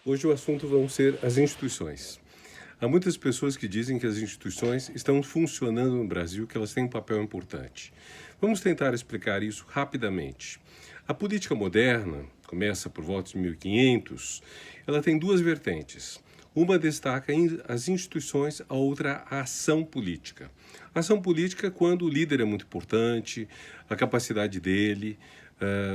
Hoje o assunto vão ser as instituições. Há muitas pessoas que dizem que as instituições estão funcionando no Brasil, que elas têm um papel importante. Vamos tentar explicar isso rapidamente. A política moderna, começa por volta de 1500, ela tem duas vertentes. Uma destaca as instituições, a outra a ação política. A ação política é quando o líder é muito importante, a capacidade dele,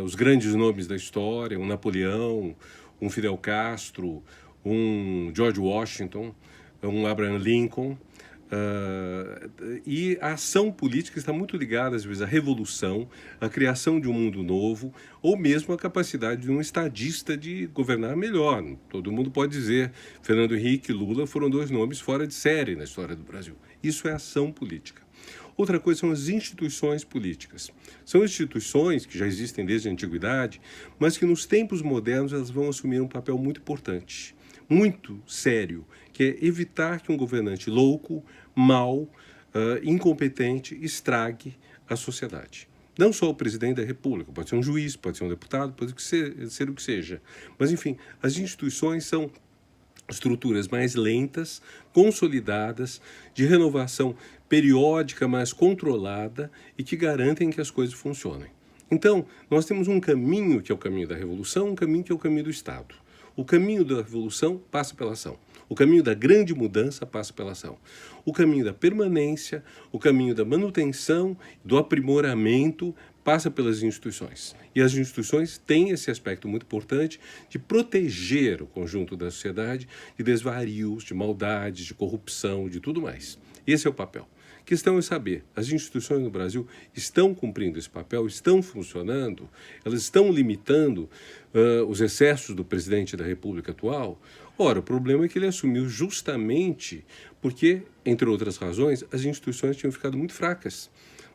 os grandes nomes da história, um Napoleão, um Fidel Castro, um George Washington, um Abraham Lincoln. E a ação política está muito ligada, às vezes, à revolução, à criação de um mundo novo, ou mesmo à capacidade de um estadista de governar melhor. Todo mundo pode dizer, Fernando Henrique e Lula foram dois nomes fora de série na história do Brasil. Isso é ação política. Outra coisa são as instituições políticas. São instituições que já existem desde a antiguidade, mas que nos tempos modernos elas vão assumir um papel muito importante, muito sério, que é evitar que um governante louco, mau, incompetente estrague a sociedade. Não só o presidente da República, pode ser um juiz, pode ser um deputado, pode ser o que seja. Mas, enfim, as instituições são estruturas mais lentas, consolidadas, de renovação periódica, mas controlada e que garantem que as coisas funcionem. Então, nós temos um caminho que é o caminho da revolução, um caminho que é o caminho do Estado. O caminho da revolução passa pela ação. O caminho da grande mudança passa pela ação. O caminho da permanência, o caminho da manutenção, do aprimoramento, passa pelas instituições. E as instituições têm esse aspecto muito importante de proteger o conjunto da sociedade de desvarios, de maldades, de corrupção, de tudo mais. Esse é o papel. A questão é saber, as instituições no Brasil estão cumprindo esse papel, estão funcionando, elas estão limitando os excessos do presidente da República atual? Ora, o problema é que ele assumiu justamente porque, entre outras razões, as instituições tinham ficado muito fracas.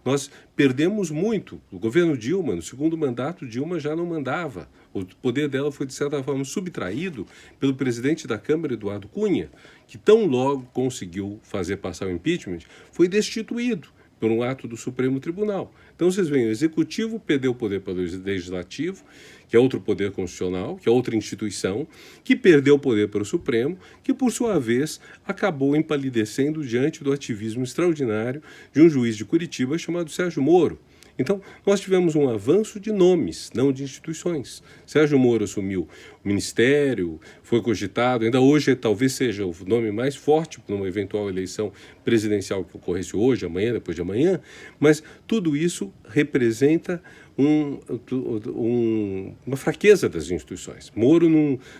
Nós perdemos muito. O governo Dilma, no segundo mandato, Dilma já não mandava. O poder dela foi, de certa forma, subtraído pelo presidente da Câmara, Eduardo Cunha, que tão logo conseguiu fazer passar o impeachment, foi destituído por um ato do Supremo Tribunal. Então, vocês veem, o Executivo perdeu o poder para o Legislativo, que é outro poder constitucional, que é outra instituição, que perdeu o poder para o Supremo, que, por sua vez, acabou empalidecendo diante do ativismo extraordinário de um juiz de Curitiba chamado Sérgio Moro. Então, nós tivemos um avanço de nomes, não de instituições. Sérgio Moro assumiu o ministério, foi cogitado, ainda hoje talvez seja o nome mais forte para uma eventual eleição presidencial que ocorresse hoje, amanhã, depois de amanhã, mas tudo isso representa uma fraqueza das instituições. Moro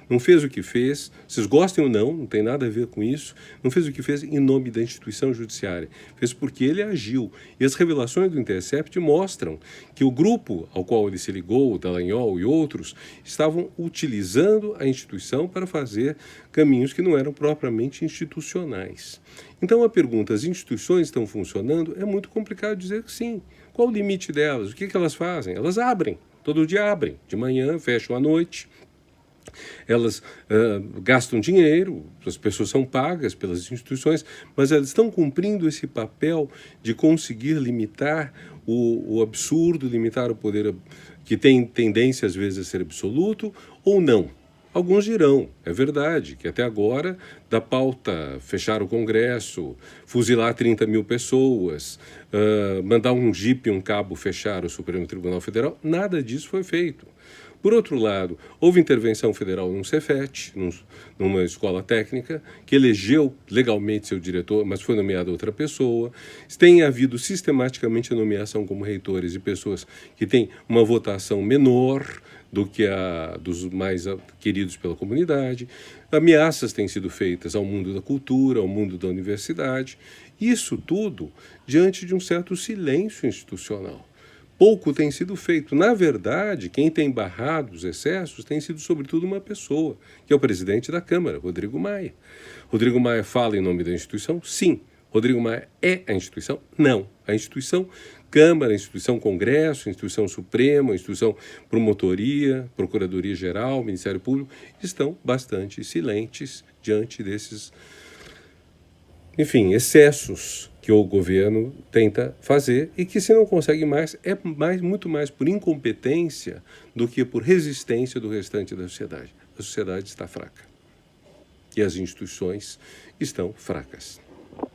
não fez o que fez, vocês gostem ou não tem nada a ver com isso, não fez o que fez em nome da instituição judiciária, fez porque ele agiu. E as revelações do Intercept mostram que o grupo ao qual ele se ligou, o Dallagnol e outros, estavam utilizando a instituição para fazer caminhos que não eram propriamente institucionais. Então a pergunta, as instituições estão funcionando? É muito complicado dizer que sim. Qual o limite delas? O que elas fazem? Elas abrem, todo dia abrem, de manhã, fecham à noite. Elas gastam dinheiro, as pessoas são pagas pelas instituições, mas elas estão cumprindo esse papel de conseguir limitar o absurdo, limitar o poder que tem tendência às vezes a ser absoluto, ou não. Alguns dirão, é verdade, que até agora, da pauta fechar o Congresso, fuzilar 30 mil pessoas, mandar um jipe e um cabo fechar o Supremo Tribunal Federal, nada disso foi feito. Por outro lado, houve intervenção federal num Cefet, numa escola técnica, que elegeu legalmente seu diretor, mas foi nomeada outra pessoa. Tem havido sistematicamente a nomeação como reitores de pessoas que têm uma votação menor do que a dos mais queridos pela comunidade. Ameaças têm sido feitas ao mundo da cultura, ao mundo da universidade. Isso tudo diante de um certo silêncio institucional. Pouco tem sido feito. Na verdade, quem tem barrado os excessos tem sido, sobretudo, uma pessoa, que é o presidente da Câmara, Rodrigo Maia. Rodrigo Maia fala em nome da instituição? Sim. Rodrigo Maia é a instituição? Não. A instituição Câmara, a instituição Congresso, a instituição Suprema, a instituição Promotoria, Procuradoria-Geral, Ministério Público, estão bastante silentes diante desses, enfim, excessos que o governo tenta fazer e que, se não consegue mais, é muito mais por incompetência do que por resistência do restante da sociedade. A sociedade está fraca. que as instituições estão fracas.